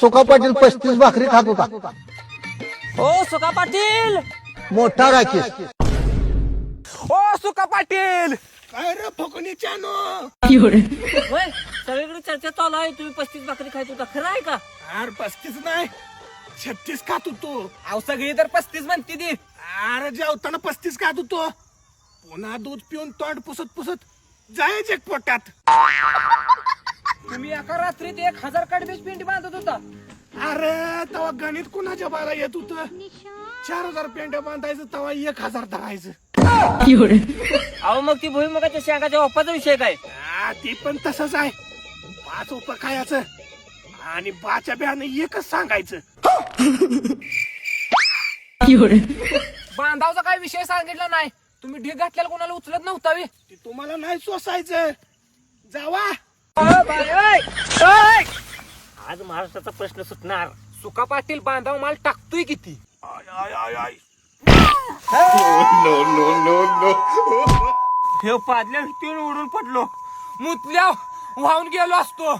सुका पाटील 35 भाकरी खात होता. ओ सुका पाटील, मोठा राकेश. ओ सुका पाटील. काय रे फकणीच्यानो? होय, सगळीकडे चर्चा चालू आहे, तुम्ही 35 भाकरी खायच होता, खरं आहे का? अरे 35 नाही 36 खात होतो. अहो सगळी तर 35 म्हणते ती. अरे जेवताना 35 खात होतो. पुन्हा दूध पिऊन तोंड पुसत पुसत जायचे पोटात. तुम्ही एका रात्रीत 1000 कडबीज पिंडी बांधत होता. अरे तेव्हा गणित कुणाच्या बाला येत होत. 4000 पेंड्या बांधायचं तेव्हा 1000 धरायचं. अहो मग ती भुईमुगाच्या शेंगाच्या वापाचा विषय काय? ती पण तसंच आहे. 5 उप खायचं आणि बाच्या ब्यानं एकच सांगायचं. बांधावचा काय विषय सांगितला नाही. तुम्ही ढीग घातल्याला कोणाला उचलत नव्हता बे. ती तुम्हाला नाही सोसायचं. जावा. आज महाराष्ट्राचा प्रश्न सुटणार. सुका पाटील बांधाव माल टाकतोय किती? I I I I. हे पादल्या भीतीवर उडून पडलो, मुतल्या वाहून गेलो असतो.